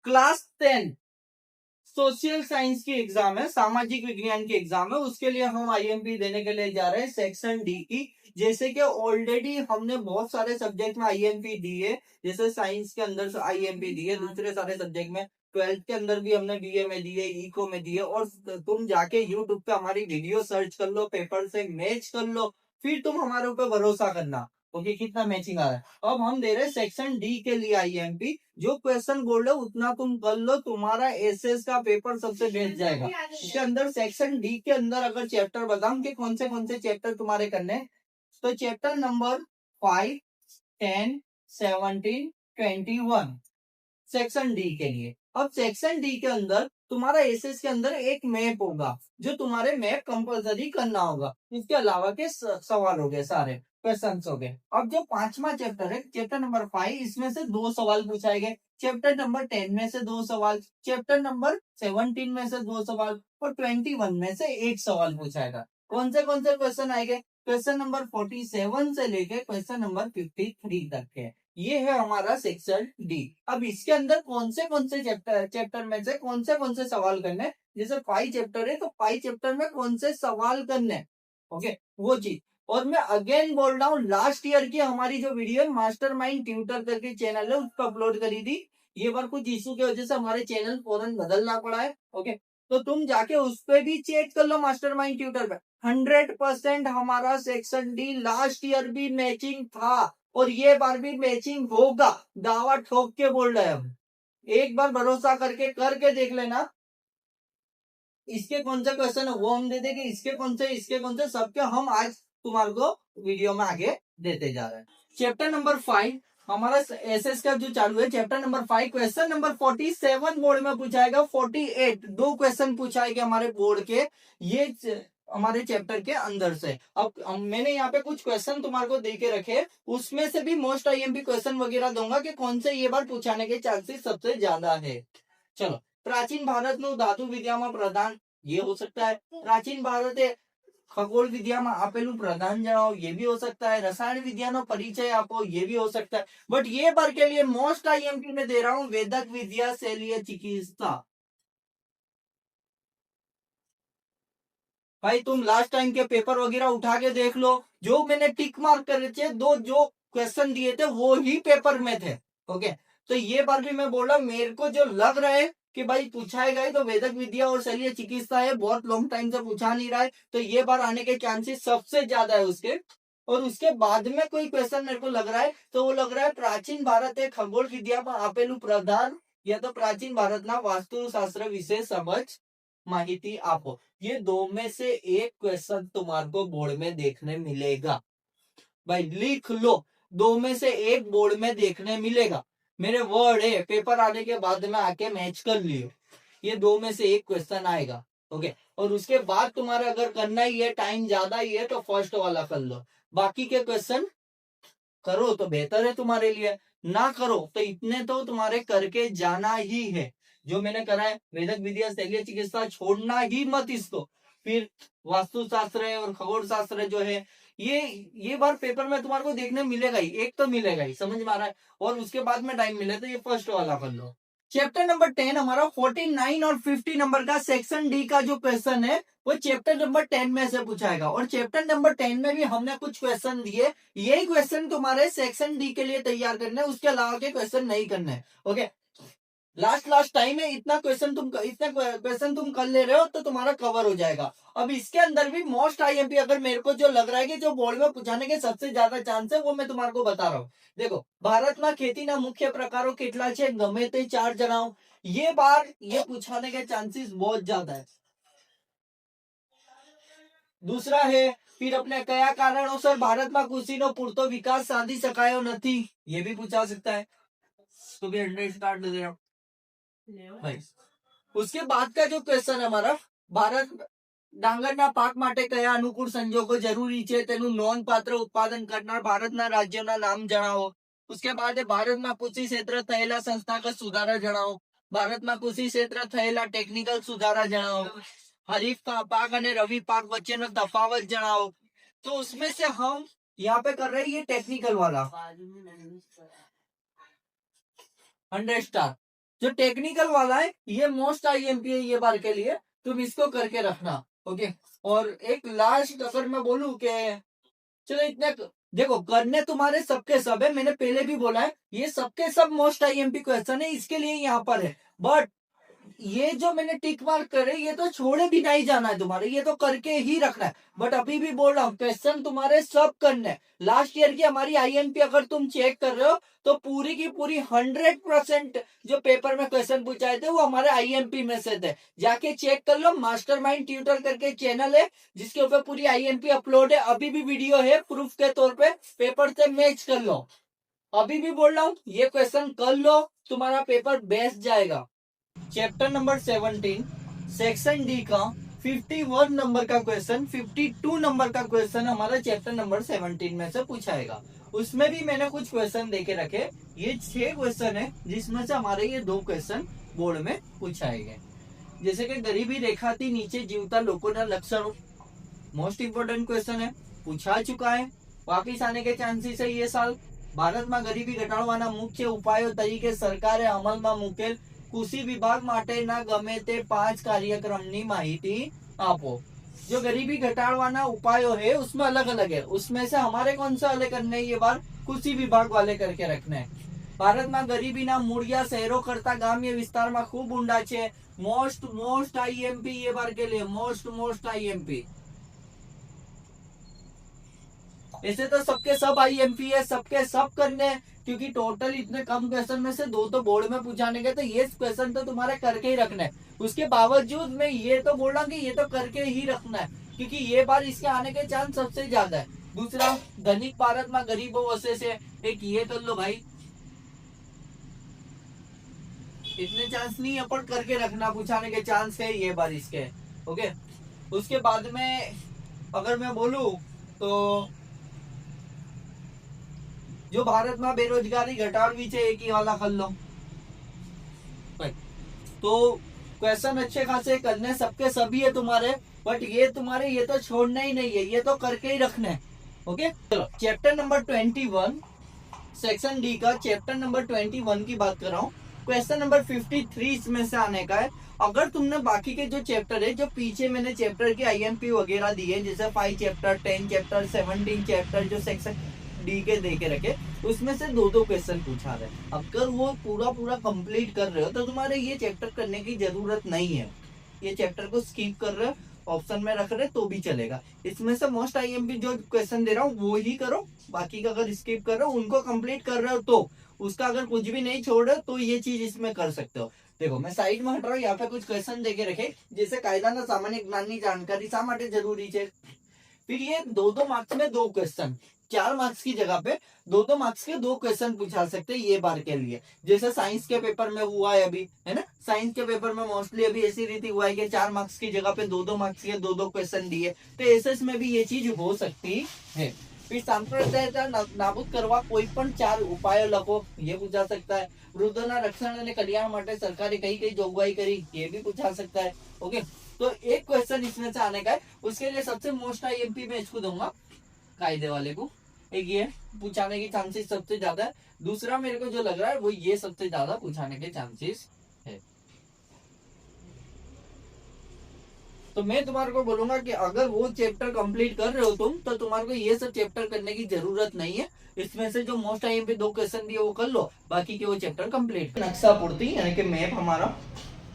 Class 10 social science की exam है, सामाजिक विज्ञान की एग्जाम है, उसके लिए हम आईएमपी देने के लिए जा रहे हैं सेक्शन डी की। जैसे कि ऑलरेडी हमने बहुत सारे सब्जेक्ट में आईएमपी दी है, जैसे साइंस के अंदर आईएमपी दी है, दूसरे सारे सब्जेक्ट में 12th के अंदर भी हमने बीए में दी है, इको में दी है। और तुम जाके यूट्यूब पे हमारी वीडियो सर्च कर लो, पेपर से मैच कर लो, फिर तुम हमारे ऊपर भरोसा करना। ओके, कितना मैचिंग आ रहा है। अब हम दे रहे हैं सेक्शन डी के लिए आईएमपी। जो क्वेश्चन बोल रहे हो उतना तुम कर लो, तुम्हारा एसएस का पेपर सबसे बेस्ट जाएगा। इसके अंदर सेक्शन डी के अंदर अगर चैप्टर बताऊं कि कौन से चैप्टर तुम्हारे करने हैं, तो चैप्टर नंबर 5, 10, 17, 21 सेक्शन डी के लिए। अब सेक्शन डी के अंदर तुम्हारा एसएस के अंदर एक मैप होगा, जो तुम्हारे मैप कंपलसरी करना होगा। इसके अलावा के सवाल हो गए, सारे क्वेश्चन हो गए। अब जो 5वां चैप्टर है, चैप्टर नंबर 5, इसमें से 2 सवाल पूछाएंगे। चैप्टर नंबर 10 में से 2 सवाल, चैप्टर नंबर 17 में से 2 सवाल, और 21 में से 1 सवाल पूछाएगा। कौन से क्वेश्चन आएंगे? क्वेश्चन नंबर 47 से लेके क्वेश्चन नंबर 53 तक के। ये है हमारा सेक्शन डी। अब इसके अंदर कौन से चैप्टर में से कौन से सवाल करने, जैसे 5 चैप्टर है तो 5 चैप्टर में कौन से सवाल करने, ओके, वो चीज। और मैं अगेन बोल रहा हूँ, लास्ट ईयर की हमारी जो वीडियो है मास्टरमाइंड ट्यूटर करके चैनल है, उस पर अपलोड करी थी। ये बार कुछ इशू की वजह से हमारे चैनल फौरन बदलना पड़ा है, ओके, तो तुम जाके उस पर भी चेक कर लो, मास्टरमाइंड ट्यूटर पे 100% हमारा सेक्शन डी लास्ट ईयर भी मैचिंग था, और ये बार भी मैचिंग होगा। दावा ठोक के बोल रहे हैं हम, एक बार भरोसा करके देख लेना। इसके कौन से क्वेश्चन है वो हम दे देंगे, इसके कौन से सबके हम आज तुम्हारे को वीडियो में आगे देते जा रहे हैं। चैप्टर नंबर 5 हमारा एसएस का जो चालू है, chapter number 5 question number 47 board में पूछाएगा, 48 2 क्वेश्चन पूछाएगा हमारे बोर्ड के, ये हमारे चैप्टर के अंदर से। अब मैंने यहाँ पे कुछ क्वेश्चन तुम्हारे को दे के रखे, उसमें से भी मोस्ट आईएमपी क्वेश्चन वगैरह दूंगा कि कौन से ये बार पूछाने के चांसेस सबसे ज्यादा है। चलो, प्राचीन भारत નું धातु विद्याમાં प्रधान, ये हो सकता है। प्राचीन भारते खगोल विद्या में आपेलू प्रधान जણાવો, ये भी हो सकता है। रसायन विद्या નો परिचय आपो, ये भी हो सकता है। बट ये बार के लिए मोस्ट आईएमपी में दे रहा हूं, वेदक विद्या शैलीय चिकित्सा। भाई तुम लास्ट टाइम के पेपर वगैरह उठा के देख लो, जो मैंने टिक मार्क कर रखे, दो जो क्वेश्चन दिए थे वो ही पेपर में थे, ओके। तो ये बार भी मैं बोल रहा हूँ, मेरे को जो लग रहा है कि भाई पूछाएगा ही, तो वेदक विद्या और शैलीय चिकित्सा है, बहुत लॉन्ग टाइम से पूछा नहीं रहा है, तो ये बार आने के चांसेस सबसे ज्यादा है उसके। और उसके बाद में कोई क्वेश्चन मेरे को लग रहा है, तो वो लग रहा है प्राचीन भारत है खगोल विद्या में आपेलू प्रधान, या तो प्राचीन भारत ना वास्तुशास्त्र विषय समझ माहिती आपो। ये 2 में से एक क्वेश्चन तुम्हारे को बोर्ड में देखने मिलेगा। भाई लिख लो, 2 में से एक बोर्ड में देखने मिलेगा, मेरे वर्ड है। पेपर आने के बाद में आके मैच कर लियो, ये 2 में से एक क्वेश्चन आएगा, ओके। और उसके बाद तुम्हारा अगर करना ही है, टाइम ज्यादा ही है, तो फर्स्ट वाला कर लो, बाकी के क्वेश्चन करो तो बेहतर है तुम्हारे लिए, ना करो तो इतने तो तुम्हारे करके जाना ही है। जो मैंने करा है, वेदक विद्या शैलीय चिकित्सा छोड़ना ही मत इसको। फिर वास्तुशास्त्र है और खगोल शास्त्र जो है, ये बार पेपर में तुम्हारे को देखने मिलेगा ही, एक तो मिलेगा ही, समझ में आ रहा है। और उसके बाद में टाइम मिले तो ये फर्स्ट वाला कर लो। चैप्टर नंबर 10 हमारा 49 और 50 नंबर का सेक्शन डी का जो क्वेश्चन है, वो चैप्टर नंबर 10 में से पूछाएगा। और चैप्टर नंबर 10 में भी हमने कुछ क्वेश्चन दिए, यही क्वेश्चन तुम्हारे सेक्शन डी के लिए तैयार करने, उसके अलावा के क्वेश्चन नहीं करने, ओके। लास्ट टाइम है, इतने क्वेश्चन तुम कर ले रहे हो तो तुम्हारा कवर हो जाएगा। अब इसके अंदर भी मोस्ट आईएमपी अगर मेरे को जो लग रहा है कि जो बोर्ड में पूछाने के सबसे ज्यादा चांस है, वो मैं तुम्हारे को बता रहा हूँ। देखो, भारत में खेती ना मुख्य प्रकारों કેટલા છે, गमे ते 4 जणाओ। ये बार ये पूछाने के चांसेस बहुत ज्यादा है। दूसरा है, फिर अपने कया कारणोसर भारत में कृषि नो पूरतो विकास साधी शकायो નથી, ये भी पूछा सकता है, तो भी 100 स्टार्ट दे रहा हूँ भाई। उसके बाद का जो क्वेश्चन है हमारा, भारत ડાંગરના પાક માટે કયા અનુકૂળ સંજોગો જરૂરી છે, તેનું નોંધપાત્ર ઉત્પાદન કરનાર ભારતના રાજ્યોના નામ જણાવો। उसके बाद ભારતમાં કૃષિ ક્ષેત્ર થયેલા સંસ્થાગત સુધારા જણાવો। ભારતમાં કૃષि ક્ષેત્ર થયેલા ટેકનિકલ સુધારા જણાવો। खरीफ पाक અને रवि पाक વચ્ચેનો તફાવત જણાવો। तो उसमें से हम यहाँ पे कर रहे हैं ये टेक्निकल वाला 100 स्टार। जो टेक्निकल वाला है ये मोस्ट आईएमपी है ये बार के लिए, तुम इसको करके रखना। ओके, और एक लास्ट अगर मैं बोलूं कि चलो इतने देखो करने तुम्हारे सबके सब है, मैंने पहले भी बोला है ये सबके सब मोस्ट आईएमपी क्वेश्चन है, इसके लिए यहाँ पर है। बट ये जो मैंने टिक मार्क करे ये तो छोड़े भी नहीं जाना है तुम्हारे, ये तो करके ही रखना है। बट अभी भी बोल रहा हूँ क्वेश्चन तुम्हारे सब करने हैं। लास्ट ईयर की हमारी आईएमपी अगर तुम चेक कर रहे हो तो पूरी की पूरी 100% जो पेपर में क्वेश्चन पूछाए थे वो हमारे आईएमपी में से थे। जाके चेक कर लो, मास्टरमाइंड ट्यूटर करके चैनल है जिसके ऊपर पूरी आईएमपी अपलोड है, अभी भी वीडियो है प्रूफ के तौर पे, पेपर से मैच कर लो। अभी भी बोल रहा हूँ ये क्वेश्चन कर लो, तुम्हारा पेपर बेस्ट जाएगा। चैप्टर नंबर 17 सेक्शन डी का 51 नंबर का क्वेश्चन, 52 नंबर का क्वेश्चन हमारा चैप्टर नंबर 17 में से पूछाएगा। उसमें भी मैंने कुछ क्वेश्चन देके रखे, ये 6 क्वेश्चन है जिसमें से हमारे ये 2 क्वेश्चन बोर्ड में पूछाएंगे। जैसे कि गरीबी रेखा थी नीचे जीवता लोगों ना लक्षण, मोस्ट इंपोर्टेंट क्वेश्चन है, पूछा चुका है, वापिस आने के चांसेस है ये साल। भारत में गरीबी घटाड़वाना मुख्य उपायों तरीके सरकारे अमल में मुकेल कृषि विभाग माटेना गमे ते 5 कार्यक्रमनी माहिती आपो। जो गरीबी घटाड़वाना उपायों है उसमें अलग अलग है, उसमें से हमारे कौन सा अलग करने ये बार कृषि विभाग वाले करके रखने हैं। भारत में गरीबी ना मूड़िया शहरों करता ग्राम्य विस्तार में खूब ऊंडा छे, मोस्ट आईएमपी ये बार के लिए मोस्ट आईएमपी। ऐसे तो सबके सब आईएमपी है, सबके सब करने, क्योंकि टोटल इतने कम क्वेश्चन में से 2 तो बोर्ड में पूछाने के, तो ये क्वेश्चन तो तुम्हारे करके ही रखना है। उसके बावजूद मैं ये तो बोल रहा हूँ कि ये तो करके ही रखना है, क्योंकि ये बार इसके आने के चांस सबसे ज्यादा है। दूसरा, धनिक भारत में गरीबों वसे से एक ये कर लो भाई, इतने चांस नहीं है पर करके रखना, पूछाने के चांस है ये बार इसके। ओके, उसके बाद में अगर मैं बोलूं तो जो भारत में बेरोजगारी घटाड़वी है एक ही वाला कर लो। तो क्वेश्चन अच्छे खासे करने सबके सभी है तुम्हारे, बट ये तुम्हारे ये तो छोड़ना ही नहीं है, ये तो करके ही रखना है। ओके, चलो चैप्टर नंबर 21 सेक्शन डी का चैप्टर नंबर 21 की बात कर रहा हूँ। क्वेश्चन नंबर 53 इसमें से आने का है। अगर तुमने बाकी के जो चैप्टर है, जो पीछे मैंने चैप्टर के आईएमपी वगैरह दिए जैसे 5 चैप्टर 10 चैप्टर 17 चैप्टर जो सेक्शन डी के दे के रखे, उसमें से 2 क्वेश्चन पूछा रहे। अगर वो पूरा कंप्लीट कर रहे हो तो तुम्हारे ये चैप्टर करने की जरूरत नहीं है, ये चैप्टर को स्किप कर रहे हो, ऑप्शन में रख रहे तो भी चलेगा। इसमें से मोस्ट आईएमपी जो क्वेश्चन दे रहा हूँ वो ही करो, बाकी का अगर स्किप कर रहे हो उनको कंप्लीट कर रहे हो तो उसका अगर कुछ भी नहीं छोड़ रहे तो ये चीज इसमें कर सकते हो। देखो मैं साइड में हट रहा हूँ, यहाँ पे कुछ क्वेश्चन देके रखे जैसे कायदा सामान्य ज्ञान की जानकारी शा माटे जरूरी है। फिर ये 2 मार्क्स में 2 क्वेश्चन, 4 मार्क्स की जगह पे 2 मार्क्स के 2 क्वेश्चन पूछा सकते हैं ये बार के लिए। जैसे साइंस के पेपर में हुआ है अभी, है ना, साइंस के पेपर में मोस्टली अभी ऐसी रीति हुआ है कि 4 मार्क्स की जगह पे 2 मार्क्स के 2 क्वेश्चन दिए, तो एसएस में भी ये चीज हो सकती है। फिर सांप्रदायिकता नाबूद करवा कोई पण 4 उपाय लखो, ये पूछा सकता है। वृद्धों रक्षण और कल्याण માટે सरकारे कई जोगवाई करी, ये भी पूछा सकता है। ओके, तो एक क्वेश्चन इसमें से आने का है, उसके लिए सबसे मोस्ट आईएमपी में इसको दूंगा कायदे वाले को, एक ये पूछाने के चांसेस सबसे ज्यादा है। दूसरा मेरे को जो लग रहा है वो ये सबसे ज्यादा पूछाने के चांसेस है। तो मैं तुम्हारे को बोलूंगा कि अगर वो चैप्टर कंप्लीट कर रहे हो तुम, तो तुम्हारे को ये सब चैप्टर करने की जरूरत नहीं है। इसमें से जो मोस्ट आईएमपी 2 क्वेश्चन दिए वो कर लो, बाकी के वो चैप्टर कंप्लीट। नक्शा पूर्ति यानी कि मैप हमारा,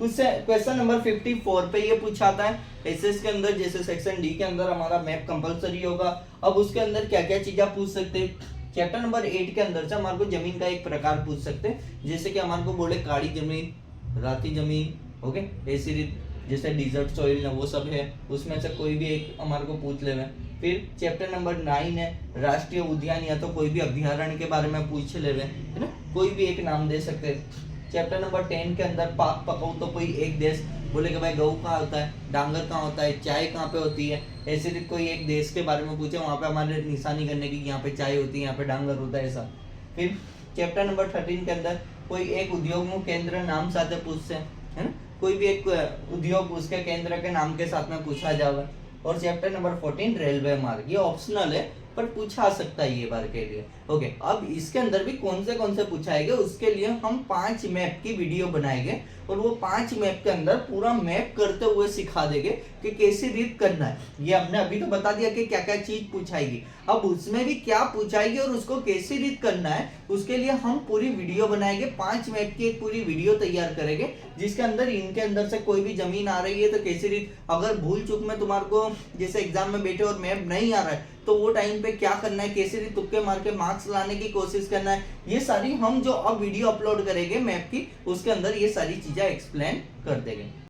उससे क्वेश्चन नंबर 54 पे ये पूछाता है एसएस के अंदर, जैसे सेक्शन डी के अंदर हमारा मैप कंपलसरी होगा। अब उसके अंदर क्या क्या चीजें पूछ सकते हैं। चैप्टर नंबर 8 के अंदर से हमारे को जमीन का एक प्रकार पूछ सकते हैं, जैसे कि हमारे को बोले काली जमीन, राती जमीन, ओके, ऐसी रीत जैसे डिजर्ट सॉइल वो सब है, उसमें से कोई भी एक हमारे को पूछ लेवे। फिर चैप्टर नंबर 9 है राष्ट्रीय उद्यान या तो कोई भी अभ्यारण्य के बारे में पूछ लेवे, है ना, कोई भी एक नाम दे सकते हैं। चैप्टर नंबर 10 के अंदर पाक पकाओ तो कोई एक देश बोले कि भाई गऊ कहाँ होता है, डांगर कहाँ होता है, चाय कहाँ पे होती है, ऐसे कोई एक देश के बारे में पूछे, वहाँ पे हमारे निशानी करने की यहाँ पे चाय होती है, यहाँ पे डांगर होता है, ऐसा। फिर चैप्टर नंबर 13 के अंदर कोई एक उद्योग केंद्र नाम साथ पूछते हैं, है ना, कोई भी एक उद्योग उसके केंद्र के नाम के साथ में पूछा जावे। और चैप्टर नंबर 14 रेलवे मार्ग, ये ऑप्शनल है पर पूछा सकता है ये बार के लिए। ओके, अब इसके अंदर भी कौन से पूछाएंगे, उसके लिए हम 5 मैप की वीडियो बनाएंगे और वो 5 मैप के अंदर पूरा मैप करते हुए सिखा देंगे कि कैसी रीत करना है। ये हमने अभी तो बता दिया कि क्या क्या चीज पूछाएगी, अब उसमें भी क्या पूछाएगी और उसको कैसी रीत करना है, उसके लिए हम पूरी वीडियो बनाएंगे। 5 मैप की एक पूरी वीडियो तैयार करेंगे जिसके अंदर इनके अंदर से कोई भी जमीन आ रही है तो कैसी रीत, अगर भूल चूक में तुम्हारे को जैसे एग्जाम में बैठे और मैप नहीं आ रहा है तो वो टाइम पे क्या करना है, कैसे रीत तुक्के मार के मार्क्स लाने की कोशिश करना है, ये सारी हम जो अब वीडियो अपलोड करेंगे मैप की, उसके अंदर ये सारी चीजें एक्सप्लेन कर देंगे।